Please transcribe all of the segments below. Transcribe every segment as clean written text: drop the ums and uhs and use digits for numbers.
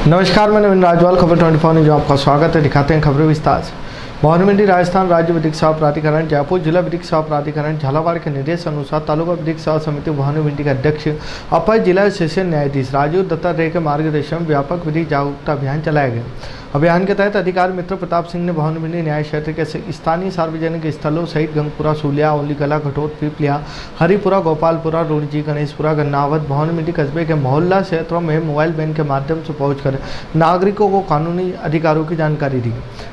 नमस्कार, मैं नवीन राजवाल, खबर 24 न्यूज में आपका स्वागत है। दिखाते हैं खबरें विस्तार से। भवन राजस्थान राज्य विधिक सेवा प्राधिकरण जयपुर, जिला विधिक सेवा प्राधिकरण झालावाड़ के निर्देश अनुसार तालुका विधिक सेवा समिति भवन के अध्यक्ष अपर जिला सेशन न्यायाधीश राजीव दत्तात्रेय के मार्गदर्शन में व्यापक विधि जागरूकता अभियान चलाया गया। अभियान के तहत अधिकारी मित्र प्रताप सिंह ने भवन न्याय क्षेत्र के स्थानीय सार्वजनिक स्थलों सहित गंगपुरा, सूलिया, ओलीगला, घटोत, पीपलिया, हरिपुरा, गोपालपुरा, रुड़जी, गणेशपुरा, गन्नावत, भवन कस्बे के मोहल्ला क्षेत्रों में मोबाइल वैन के माध्यम से पहुंचकर नागरिकों को कानूनी अधिकारों की जानकारी दी।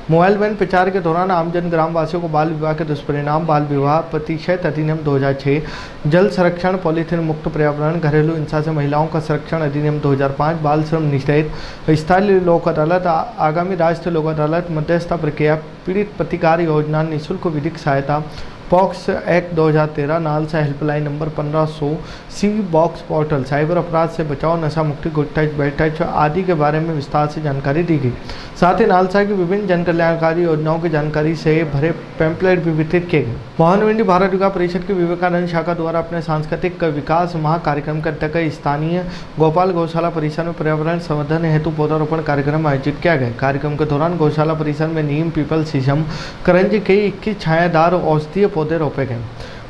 मोबाइल वैन प्रचार के दौरान आमजन ग्रामवासियों को बाल विवाह के दुष्परिणाम, बाल विवाह प्रतिषेध अधिनियम 2006, जल संरक्षण, पॉलीथीन मुक्त पर्यावरण, घरेलू हिंसा से महिलाओं का संरक्षण अधिनियम 2005, बाल श्रम निषेध, स्थानीय लोक अदालत, आगामी राष्ट्रीय लोक अदालत, मध्यस्थता प्रक्रिया, पीड़ित प्रतिकार योजना, निःशुल्क विधिक सहायता, pox act 2013, NALSA helpline number 1500, सी बॉक्स पोर्टल, साइबर अपराध से बचाव, नशा मुक्ति, गुड टच, बैड टच आदि के बारे में विस्तार से जानकारी दी गई। साथ ही नालसा की विभिन्न जन कल्याणकारी योजनाओं की जानकारी से भरे पैम्पलेट भी वितरित किए गए। मोहन भारत विकास परिषद की विवेकानंद शाखा द्वारा अपने सांस्कृतिक विकास महा कार्यक्रम के तहत स्थानीय गोपाल गौशाला परिसर में पर्यावरण संवर्धन हेतु पौधारोपण कार्यक्रम आयोजित किया गया। कार्यक्रम के दौरान गौशाला परिसर में नीम, पीपल, शीशम, करंज के 21 छायादार औषधीय पौधे रोपे गए।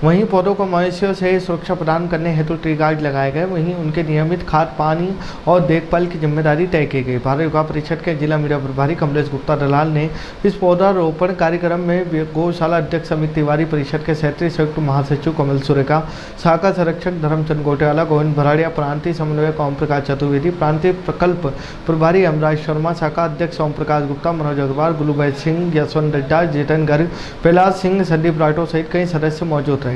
वहीं पौधों को मवेशियों से सुरक्षा प्रदान करने हेतु ट्री गार्ड लगाए गए। वहीं उनके नियमित खाद, पानी और देखभाल की जिम्मेदारी तय की गई। भारत विकास परिषद के जिला मीडिया प्रभारी कमलेश गुप्ता दलाल ने इस पौधारोपण कार्यक्रम में गौशाला अध्यक्ष समित तिवारी, परिषद के क्षेत्रीय संयुक्त महासचिव कमल सुरेखा, शाखा संरक्षक धर्मचंद गोटेवाला, गोविंद भराड़िया, प्रांतीय समन्वयक ओम प्रकाश चतुर्वेदी, प्रांतीय प्रकल्प प्रभारी अमराज शर्मा, शाखा अध्यक्ष ओम प्रकाश गुप्ता, मनोज अग्रवाल, गुलूभाई सिंह, यशवंत डड्डा, जितन गर्ग, प्रहलाद सिंह, संदीप राठौर सहित कई सदस्य मौजूद रहे।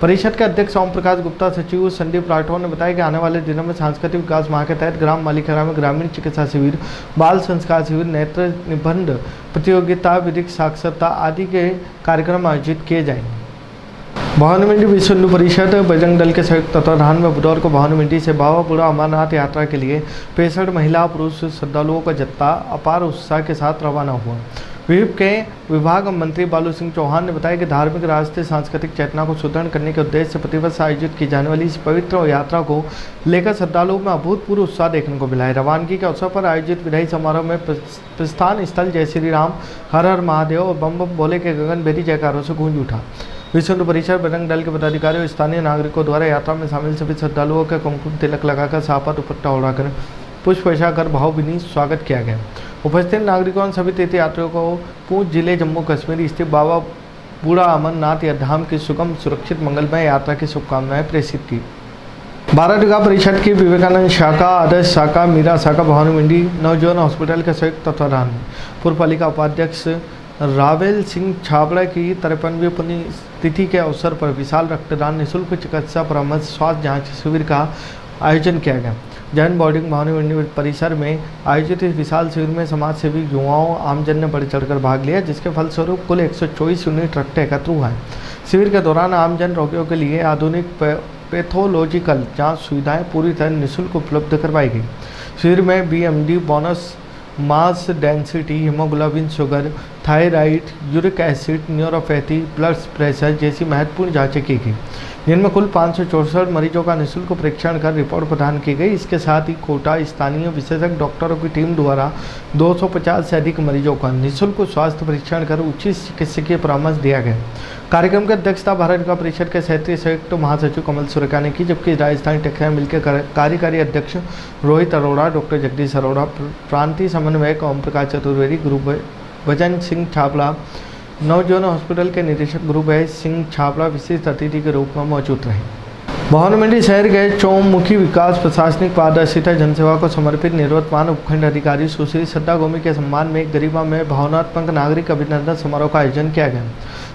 परिषद के अध्यक्ष ओम प्रकाश गुप्ता, सचिव संदीप राठौर ने बताया कि आने वाले दिनों में सांस्कृतिक विकास माह के तहत ग्राम मालिकाना में ग्रामीण चिकित्सा शिविर, बाल संस्कार शिविर, नेत्र निबंध प्रतियोगिता, विधिक साक्षरता आदि के कार्यक्रम आयोजित किए जाएंगे। भवन विश्व हिंदू परिषद बजरंग दल के संयुक्त तत्वाधान में बुधवार को भवन से बाबा बूढ़ा अमरनाथ यात्रा के लिए 65 महिला पुरुष श्रद्धालुओं का जत्था अपार उत्साह के साथ रवाना हुआ। विहिप के विभाग मंत्री बालू सिंह चौहान ने बताया कि धार्मिक, राष्ट्रीय, सांस्कृतिक चेतना को सुदृढ़ करने के उद्देश्य से प्रतिवर्ष आयोजित की जाने वाली इस पवित्र यात्रा को लेकर श्रद्धालुओं में अभूतपूर्व उत्साह देखने को मिला है। रवानगी के अवसर पर आयोजित विदाई समारोह में प्रस्थान स्थल जय श्री राम, हर हर महादेव और बम बम बोले के गगनभेदी जयकारों से गूंज उठा। विश्व हिंदू परिषद बजरंग दल के पदाधिकारियों और स्थानीय नागरिकों द्वारा यात्रा में शामिल सभी श्रद्धालुओं के कुमकुम तिलक लगाकर सापा दुपट्टा ओढ़ाकर पुष्प वर्षा कर भावभीनी स्वागत किया गया। उपस्थित नागरिकों ने सभी तीर्थयात्रियों को पूंछ जिले जम्मू कश्मीर स्थित बाबा बूढ़ा अमरनाथ धाम की सुगम, सुरक्षित, मंगलमय यात्रा की शुभकामनाएं प्रेषित की। भारत विकास परिषद की विवेकानंद शाखा, आदर्श शाखा, मीरा शाखा भवन नवजीवन हॉस्पिटल के संयुक्त तत्वाधान में पूर्व पालिका उपाध्यक्ष रावेल सिंह छाबड़ा की 53वीं पुण्यतिथि के अवसर पर विशाल रक्तदान, निःशुल्क चिकित्सा परामर्श, स्वास्थ्य जांच शिविर का आयोजन किया गया। जैन बोर्डिंग भवन परिसर में आयोजित इस विशाल शिविर में समाज सेवी, युवाओं, आमजन ने बढ़ चढ़कर भाग लिया, जिसके फलस्वरूप कुल 124 यूनिट रक्त एकत्र हुआ है। शिविर के दौरान आमजन रोगियों के लिए आधुनिक पैथोलॉजिकल जांच सुविधाएं पूरी तरह निःशुल्क उपलब्ध करवाई गई। शिविर में BMD, bonus, mass density, haemoglobin, sugar, thyroid, uric acid, neuropathy, blood pressure जैसी महत्वपूर्ण जांचें की गई, जिनमें कुल 564 मरीजों का निःशुल्क परीक्षण कर रिपोर्ट प्रदान की गई। इसके साथ ही कोटा स्थानीय विशेषज्ञ डॉक्टरों की टीम द्वारा 250 से अधिक मरीजों का निःशुल्क स्वास्थ्य परीक्षण कर उचित चिकित्सकीय परामर्श दिया गया। कार्यक्रम की अध्यक्षता भारत विकास परिषद के क्षेत्रीय संयुक्त महासचिव कमल सुरेखा ने की, जबकि राजस्थानी टेक्सटाइल मिल के कार्यकारी अध्यक्ष रोहित अरोड़ा, डॉक्टर जगदीश अरोड़ा, प्रांतीय समन्वयक ओम प्रकाश चतुर्वेदी, गुरु भजन सिंह छाबड़ा, नवजीवन हॉस्पिटल के निदेशक गुरुभाई सिंह छाबड़ा विशिष्ट अतिथि के रूप में मौजूद रहे। भवन शहर के चौमुखी विकास प्रशासनिक पारदर्शिता जनसेवा को समर्पित निवर्तमान उपखंड अधिकारी सुश्री श्रद्धा गोमी के सम्मान में गरिमा में भावनात्मक नागरिक अभिनंदन समारोह का आयोजन किया गया।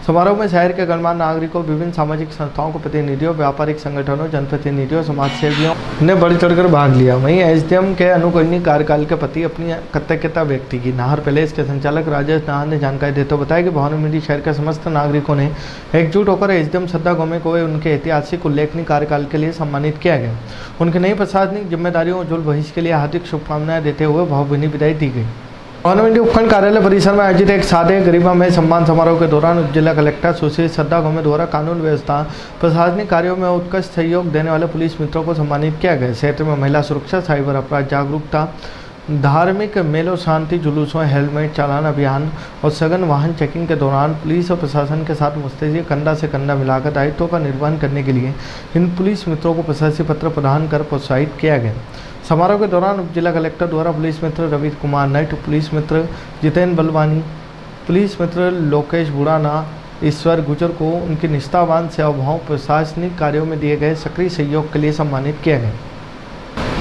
समारोह में शहर के गणमान्य नागरिकों, विभिन्न सामाजिक संस्थाओं के प्रतिनिधियों, व्यापारिक संगठनों, जनप्रतिनिधियों, समाज सेवियों ने बढ़ चढ़कर भाग लिया। वहीं SDM के अनुकरणीय कार्यकाल के प्रति अपनी कृतज्ञता व्यक्त की। नाहर पैलेस के संचालक राजेश नाहर ने जानकारी देते हुए बताया कि भवन शहर के समस्त नागरिकों ने एकजुट होकर SDM श्रद्धा गोमी को उनके ऐतिहासिक उल्लेखनीय कार्यकाल के लिए सम्मानित किया गया। उनकी नई प्रशासनिक जिम्मेदारियों उज्जवल भविष्य के लिए हार्दिक शुभकामनाएं देते हुए भावभीनी विदाई दी गई। भवन उपखंड कार्यालय परिसर में आयोजित एक सादे गरिमामय सम्मान समारोह के दौरान जिला कलेक्टर सुश्री श्रद्धा गोमी द्वारा कानून व्यवस्था, प्रशासनिक कार्यों में उत्कृष्ट सहयोग देने वाले पुलिस मित्रों को सम्मानित किया गया। क्षेत्र में महिला सुरक्षा, साइबर अपराध जागरूकता, धार्मिक मेलों, शांति जुलूसों, हेलमेट चालान अभियान और सघन वाहन चेकिंग के दौरान पुलिस और प्रशासन के साथ मुस्तैदी कंधा से कंधा मिलाकर दायित्वों का निर्वहन करने के लिए इन पुलिस मित्रों को प्रशस्ति पत्र प्रदान कर प्रोत्साहित किया गया। समारोह के दौरान उप जिला कलेक्टर द्वारा पुलिस मित्र रवि कुमार नट, पुलिस मित्र जितेंद्र बलवानी, पुलिस मित्र लोकेश बुढ़ाना, ईश्वर गुजर को उनकी निष्ठावान सेवाभाव प्रशासनिक कार्यों में दिए गए सक्रिय सहयोग के लिए सम्मानित किया गया।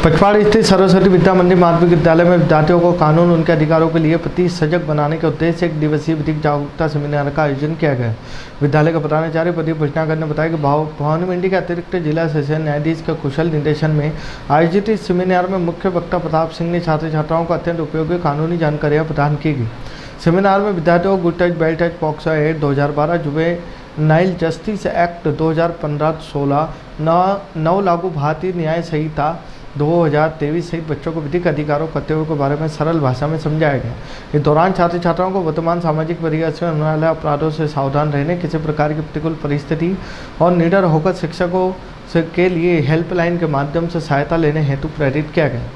पचवाड़ स्थित सरस्वती विद्या मंदिर माध्यमिक विद्यालय में विद्यार्थियों को कानून उनके अधिकारों के लिए प्रति सजग बनाने के उद्देश्य से 1 दिवसीय विधिक जागरूकता सेमिनार का आयोजन किया गया। विद्यालय के प्रधानाचार्य प्रदीप भटनागर ने बताया कि भवानी मंडी के अतिरिक्त जिला सेशन न्यायाधीश के कुशल निर्देशन में आयोजित इस सेमिनार में मुख्य वक्ता प्रताप सिंह ने छात्र छात्राओं को अत्यंत उपयोगी कानूनी जानकारियाँ प्रदान की गई। सेमिनार में विद्यार्थियों को good touch, bad touch, POCSO act 2012, juvenile justice act 2015-16, नव लागू भारतीय न्याय संहिता 2023 सहित बच्चों को विधिक अधिकारों कर्तव्यों के बारे में सरल भाषा में समझाया गया। इस दौरान छात्र छात्राओं को वर्तमान सामाजिक परिवेश में होने वाले अपराधों से सावधान रहने, किसी प्रकार की प्रतिकूल परिस्थिति और निडर होकर शिक्षकों के लिए हेल्पलाइन के माध्यम से सहायता लेने हेतु प्रेरित किया गया।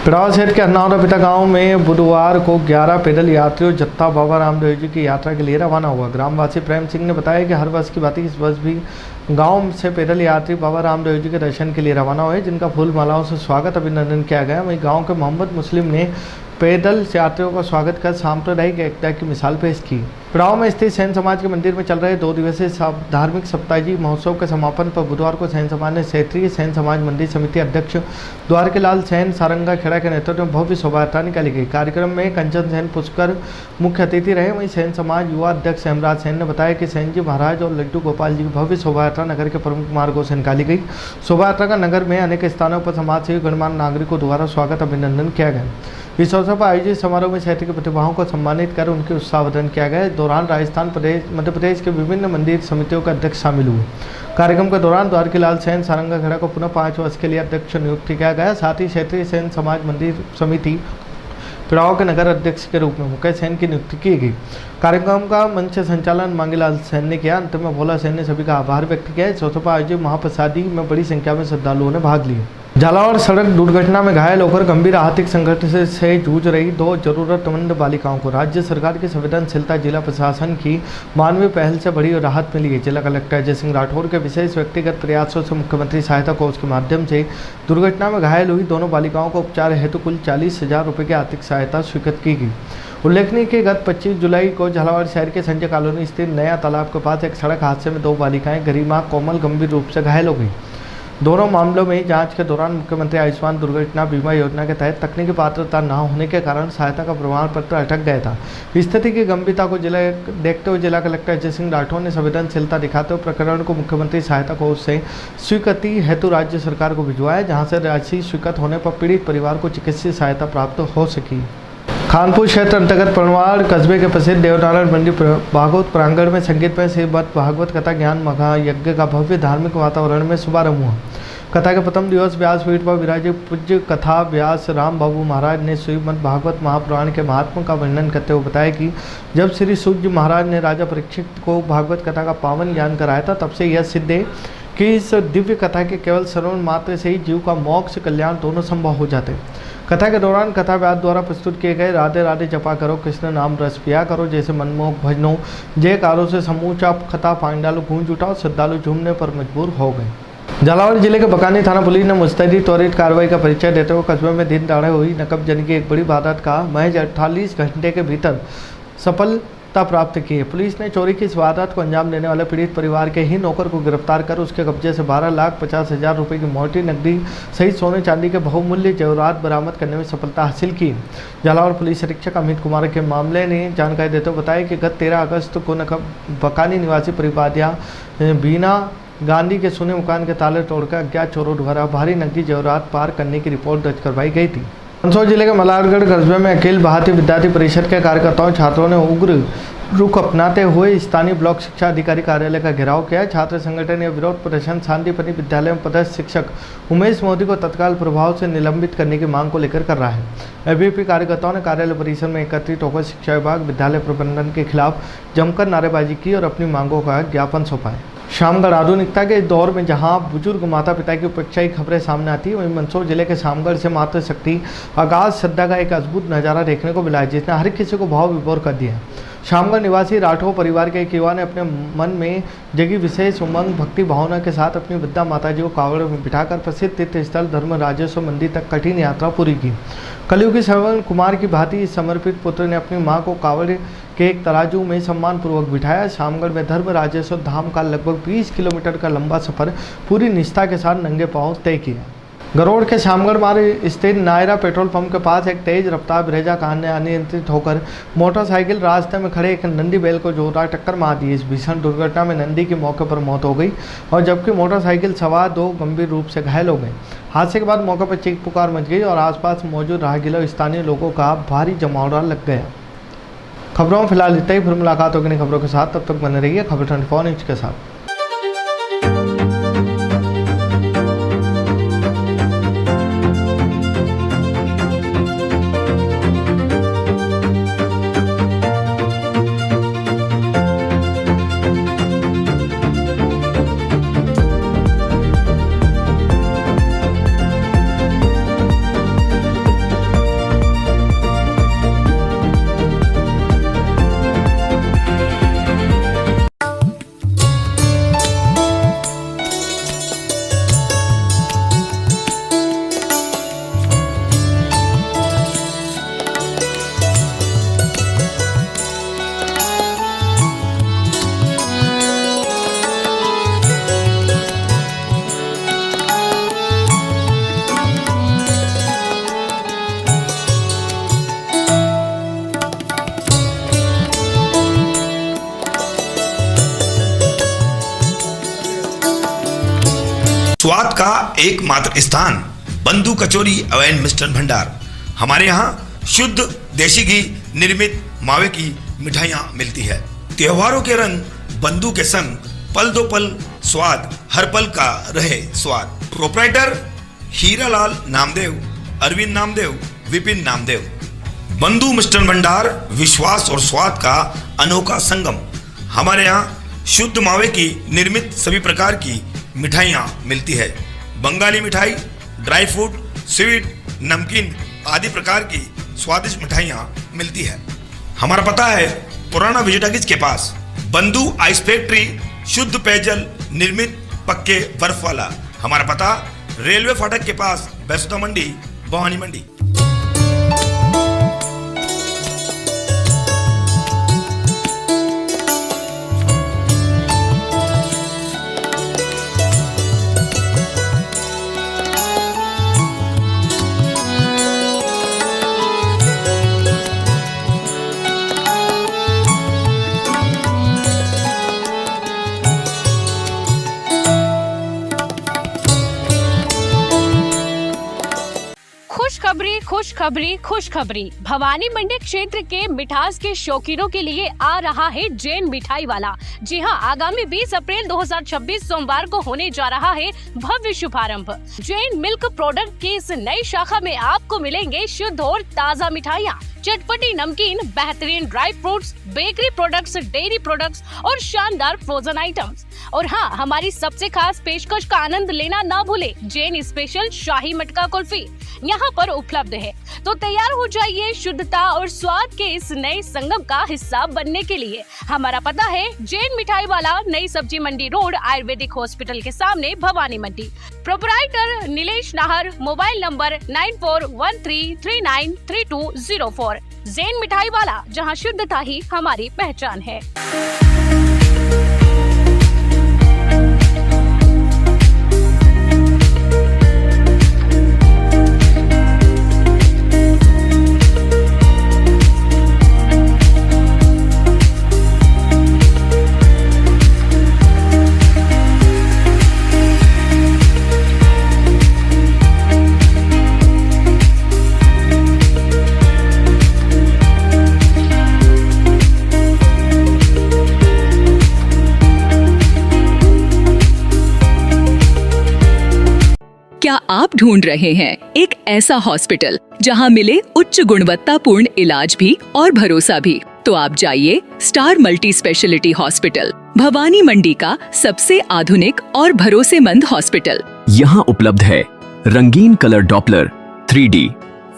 पिड़ावा शहर के अन्नावरा पिता गांव में बुधवार को 11 पैदल यात्रियों जत्था बाबा रामदेव जी की यात्रा के लिए रवाना हुआ। ग्रामवासी प्रेम सिंह ने बताया कि हर वर्ष की बात इस वर्ष भी गांव से पैदल यात्री बाबा रामदेव जी के दर्शन के लिए रवाना हुए, जिनका फूल मालाओं से स्वागत अभिनंदन किया गया। वहीं गाँव के मोहम्मद मुस्लिम ने पैदल यात्रियों का स्वागत कर सांप्रदायिक एकता की मिसाल पेश की। पिड़ाव में स्थित सैन समाज के मंदिर में चल रहे 2 दिवसीय धार्मिक सप्ताही महोत्सव के समापन पर बुधवार को सैन समाज ने क्षेत्रीय सैन समाज मंदिर समिति अध्यक्ष द्वारकेलाल सैन सारंगा खेड़ा के नेतृत्व में भव्य शोभा यात्रा निकाली गई। कार्यक्रम में कंचन सैन पुष्कर मुख्य अतिथि रहे। वहीं सैन समाज युवा अध्यक्ष हेमराज सैन ने बताया कि सैन जी महाराज और लड्डू गोपाल जी की भव्य शोभा यात्रा नगर के प्रमुख मार्गों से निकाली गई। शोभा यात्रा का नगर में अनेक स्थानों पर समाज से गणमान्य नागरिकों द्वारा स्वागत अभिनंदन किया गया। इस अवसर पर आयोजित समारोह में क्षेत्र की प्रतिभाओं को सम्मानित कर उनके उत्साहवर्धन किया गया। दौरान राजस्थान प्रदेश मध्य प्रदेश के विभिन्न मंदिर समितियों के अध्यक्ष शामिल हुए। कार्यक्रम के दौरान द्वारकेलाल सैन सारंगा खेड़ा को पुनः 5 वर्ष के लिए अध्यक्ष नियुक्त किया गया। साथ ही क्षेत्रीय सैन समाज मंदिर समिति पिड़ाव के नगर अध्यक्ष के रूप में मुकेश सैन की नियुक्ति की गई। कार्यक्रम का मंच संचालन मांगीलाल सैन ने किया। अंत में भोला सैन ने सभी का आभार व्यक्त किया। इस अवसर पर आयोजित महाप्रसादी में बड़ी संख्या में श्रद्धालुओं ने भाग लिया। झालावाड़ सड़क दुर्घटना में घायल होकर गंभीर आर्थिक संकट से जूझ रही 2 जरूरतमंद बालिकाओं को राज्य सरकार की संवेदनशीलता जिला प्रशासन की मानवीय पहल से बड़ी राहत मिली है। जिला कलेक्टर अजय सिंह राठौर के विशेष व्यक्तिगत प्रयासों से मुख्यमंत्री सहायता कोष के माध्यम से दुर्घटना में घायल हुई दोनों बालिकाओं को उपचार हेतु कुल 40,000 रुपये की आर्थिक सहायता स्वीकृत की गई। उल्लेखनीय कि गत 25 जुलाई को झालावाड़ शहर के संजय कॉलोनी स्थित नया तालाब के पास एक सड़क हादसे में 2 बालिकाएं गरिमा कोमल गंभीर रूप से घायल हो गई। दोनों मामलों में जांच के दौरान मुख्यमंत्री आयुष्मान दुर्घटना बीमा योजना के तहत तकनीकी पात्रता न होने के कारण सहायता का प्रमाण पत्र अटक गया था। स्थिति की गंभीरता को देखते हुए जिला कलेक्टर अजय सिंह राठौर ने संवेदनशीलता दिखाते हुए प्रकरण को मुख्यमंत्री सहायता कोष से स्वीकृति हेतु राज्य सरकार को भिजवाया, जहाँ से राशि स्वीकृत होने पर पीड़ित परिवार को चिकित्सीय सहायता प्राप्त हो सकी। खानपुर क्षेत्र अंतर्गत पनवाड़ कस्बे के प्रसिद्ध देवनारायण मंदिर भागवत प्रांगण में संगीत में श्रीमद् भागवत कथा ज्ञान महायज्ञ का भव्य धार्मिक वातावरण में शुभारंभ हुआ। कथा के प्रथम दिवस व्यासपीठ पर विराजे पूज्य कथा व्यास राम बाबू महाराज ने श्रीमद् भागवत महापुराण के महात्मा का वर्णन करते हुए बताया कि जब श्री सूर्य महाराज ने राजा परीक्षित को भागवत कथा का पावन ज्ञान कराया था, तब से यह सिद्ध है कि इस दिव्य कथा के केवल श्रवण मात्र से ही जीव का मोक्ष कल्याण दोनों संभव हो जाते। कथा के दौरान कथा व्यास द्वारा प्रस्तुत किए गए राधे राधे जपा करो कृष्ण नाम रस पिया करो जैसे मनमोहक भजनों जयकारों से समूचा कथा पांडालु गूंज उठा और श्रद्धालु झूमने पर मजबूर हो गए। झालावाड़ जिले के बकानी थाना पुलिस ने मुस्तैदी त्वरित कार्रवाई का परिचय देते हुए कस्बे में दिन दहाड़े हुई नकबजनी की एक बड़ी वारदात का महज 48 घंटे के भीतर सफलता प्राप्त की है। पुलिस ने चोरी की इस वारदात को अंजाम देने वाले पीड़ित परिवार के ही नौकर को गिरफ्तार कर उसके कब्जे से 12,50,000 रुपये की मोटी नकदी सहित सोने चांदी के बहुमूल्य जेवरात बरामद करने में सफलता हासिल की। झालावाड़ पुलिस अधीक्षक अमित कुमार के मामले ने जानकारी देते हुए बताया कि गत 13 अगस्त को बकानी निवासी परिवादिया बीना गांधी के सोने मकान के ताले तोड़कर अज्ञात चोरों द्वारा भारी नकदी जेवरात पार करने की रिपोर्ट दर्ज करवाई गई थी। मंदसौर जिले के मलारगढ़ कस्बे में अखिल भारतीय विद्यार्थी परिषद के कार्यकर्ताओं छात्रों ने उग्र रुख अपनाते हुए स्थानीय ब्लॉक शिक्षा अधिकारी कार्यालय का घेराव किया। छात्र संगठन ने विरोध प्रदर्शन शांतिपूर्ण विद्यालय में पदस्थ शिक्षक उमेश मोदी को तत्काल प्रभाव से निलंबित करने की मांग को लेकर कर रहा है। एबीवीपी कार्यकर्ताओं ने कार्यालय परिसर में एकत्रित होकर शिक्षा विभाग विद्यालय प्रबंधन के खिलाफ जमकर नारेबाजी की और अपनी मांगों का ज्ञापन सौंपा है। शामगढ़ आधुनिकता के दौर में जहां बुजुर्ग माता पिता की उपेक्षा की खबरें सामने आती है, वहीं मंदसौर जिले के शामगढ़ से मातृशक्ति अगाध श्रद्धा का एक अद्भुत नज़ारा देखने को मिला है, जिसने हर किसी को भाव विभोर कर दिया है। शामगढ़ निवासी राठौर परिवार के एक युवा ने अपने मन में जगी विशेष उमंग भक्ति भावना के साथ अपनी वृद्धा माताजी को कावड़ में बिठाकर प्रसिद्ध तीर्थ स्थल धर्मराजेश्वर मंदिर तक कठिन यात्रा पूरी की। कलयुगी श्रवण कुमार की भांति इस समर्पित पुत्र ने अपनी मां को कावड़ के एक तराजू में सम्मानपूर्वक बिठाया। शामगढ़ में धर्मराजेश्वर धाम का लगभग 20 किलोमीटर का लंबा सफर पूरी निष्ठा के साथ नंगे पांव तय किया। गरोड़ के शामगढ़ मार्ग स्थित नायरा पेट्रोल पंप के पास एक तेज रफ्तार ब्रेजा कार ने अनियंत्रित होकर मोटरसाइकिल रास्ते में खड़े एक नंदी बैल को जोरदार टक्कर मार दी। इस भीषण दुर्घटना में नंदी की मौके पर मौत हो गई और जबकि मोटरसाइकिल सवार 2 गंभीर रूप से घायल हो गए। हादसे के बाद मौके पर चीख पुकार मच गई और आसपास मौजूद राहगीरों स्थानीय लोगों का भारी जमावड़ा लग गया। खबरों में फिलहाल इतना ही, फिर मुलाकात होगी नई खबरों के साथ। तब तक बने रहिए खबर 24 न्यूज के साथ। स्वाद का एकमात्र स्थान बंधु कचौरी एवं मिष्ठान भंडार। हमारे यहाँ शुद्ध देसी घी निर्मित मावे की मिठाइयाँ मिलती है। त्योहारों के रंग बंधु के संग पल दो पल स्वाद, हर पल का रहे स्वाद। प्रोप्राइटर हीरालाल नामदेव, अरविंद नामदेव, विपिन नामदेव। बंधु मिष्ठान भंडार विश्वास और स्वाद का अनोखा संगम। हमारे यहाँ शुद्ध मावे की निर्मित सभी प्रकार की मिठाइयाँ मिलती है। बंगाली मिठाई, ड्राई फ्रूट, स्वीट, नमकीन आदि प्रकार की स्वादिष्ट मिठाइयाँ मिलती है। हमारा पता है पुराना विजयटागिज के पास। बंधु आइस फैक्ट्री, शुद्ध पेयजल निर्मित पक्के बर्फ वाला। हमारा पता रेलवे फाटक के पास, बैसुदा मंडी, भवानी मंडी। खुशखबरी खुशखबरी। भवानी मंडी क्षेत्र के मिठास के शौकीनों के लिए आ रहा है जैन मिठाई वाला। जी हां, आगामी 20 अप्रैल 2026 सोमवार को होने जा रहा है भव्य शुभारंभ। जैन मिल्क प्रोडक्ट की इस नई शाखा में आपको मिलेंगे शुद्ध और ताज़ा मिठाइयाँ, चटपटी नमकीन, बेहतरीन dry fruits, bakery products, dairy products और शानदार फ्रोजन आइटम्स। और हाँ, हमारी सबसे खास पेशकश का आनंद लेना ना भूले। जैन स्पेशल शाही मटका कुल्फी यहाँ पर उपलब्ध है। तो तैयार हो जाइए शुद्धता और स्वाद के इस नए संगम का हिस्सा बनने के लिए। हमारा पता है जैन मिठाई वाला, नई सब्जी मंडी रोड, आयुर्वेदिक हॉस्पिटल के सामने, Bhawani Mandi. Proprietor Nilesh Nahar, mobile number 9413393204। Jain मिठाई वाला, जहां शुद्धता ही हमारी पहचान है। क्या आप ढूंढ रहे हैं एक ऐसा हॉस्पिटल जहां मिले उच्च गुणवत्तापूर्ण इलाज भी और भरोसा भी? तो आप जाइए star multi specialty hospital, Bhawani Mandi का सबसे आधुनिक और भरोसेमंद हॉस्पिटल। यहाँ उपलब्ध है रंगीन colour Doppler, 3D,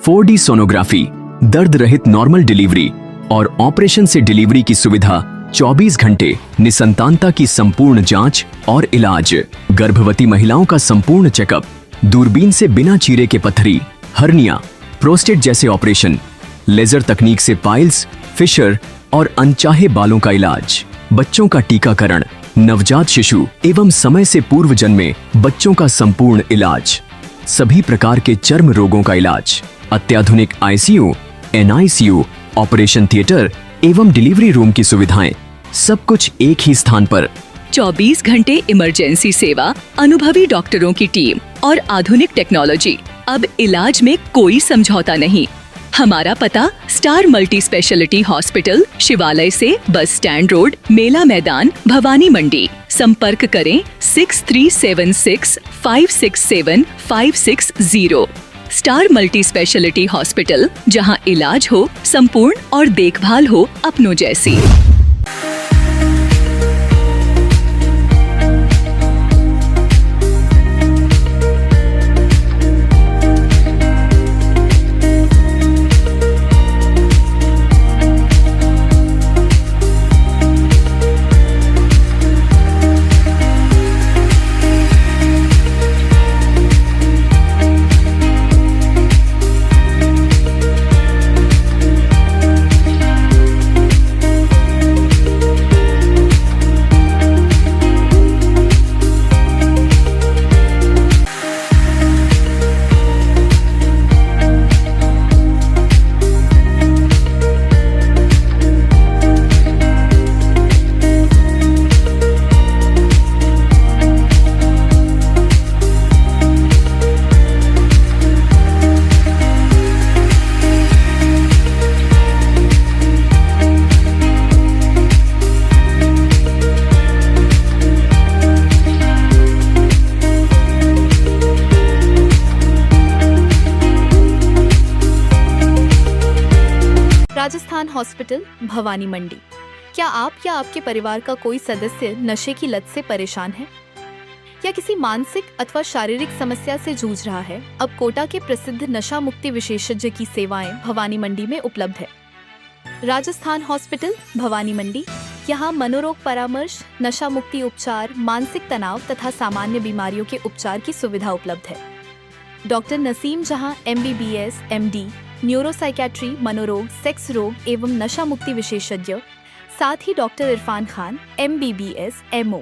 4D sonography, दर्द रहित नॉर्मल डिलीवरी और ऑपरेशन से डिलीवरी की सुविधा, 24 घंटे निसंतानता की संपूर्ण जांच और इलाज, गर्भवती महिलाओं का संपूर्ण चेकअप, दूरबीन से बिना चीरे के पथरी, हर्निया, प्रोस्टेट जैसे ऑपरेशन, लेजर तकनीक से पाइल्स, फिशर और अनचाहे बालों का इलाज, बच्चों का टीकाकरण, नवजात शिशु एवं समय से पूर्व जन्मे बच्चों का संपूर्ण इलाज, सभी प्रकार के चर्म रोगों का इलाज, अत्याधुनिक ICU, NICU, ऑपरेशन थिएटर एवं डिलीवरी रूम की सुविधाएं, सब कुछ एक ही स्थान पर। 24 घंटे इमरजेंसी सेवा, अनुभवी डॉक्टरों की टीम और आधुनिक टेक्नोलॉजी। अब इलाज में कोई समझौता नहीं। हमारा पता स्टार मल्टी स्पेशलिटी हॉस्पिटल, शिवालय से बस स्टैंड रोड, मेला मैदान, भवानी मंडी। संपर्क करें 6376567560। स्टार मल्टी स्पेशलिटी हॉस्पिटल, जहां इलाज हो संपूर्ण और देखभाल हो अपनों जैसी। राजस्थान हॉस्पिटल, भवानी मंडी। क्या आप या आपके परिवार का कोई सदस्य नशे की लत से परेशान है या किसी मानसिक अथवा शारीरिक समस्या से जूझ रहा है? अब कोटा के प्रसिद्ध नशा मुक्ति विशेषज्ञ की सेवाएं भवानी मंडी में उपलब्ध है। राजस्थान हॉस्पिटल, भवानी मंडी। यहाँ मनोरोग परामर्श, नशा मुक्ति उपचार, मानसिक तनाव तथा सामान्य बीमारियों के उपचार की सुविधा उपलब्ध है। डॉक्टर नसीम जहां MBBS, MD, न्यूरोसाइकेट्री, मनोरोग, सेक्स रोग एवं नशा मुक्ति विशेषज्ञ, साथ ही doctor Irfan Khan, MBBS, MO,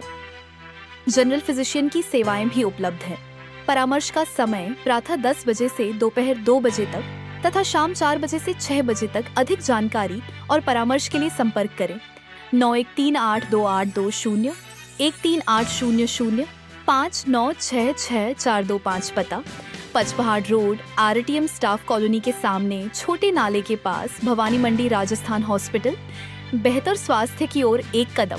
general physician की सेवाएं भी उपलब्ध हैं। परामर्श का समय प्रातः 10 बजे से दोपहर 2 बजे तक तथा शाम 4 बजे से 6 बजे तक। अधिक जानकारी और परामर्श के लिए संपर्क करें 91382820, 138005 9666425। पता Pachpahar road, RTM staff colony के सामने, छोटे नाले के पास, भवानी मंडी, राजस्थान हॉस्पिटल। बेहतर स्वास्थ्य की ओर एक कदम।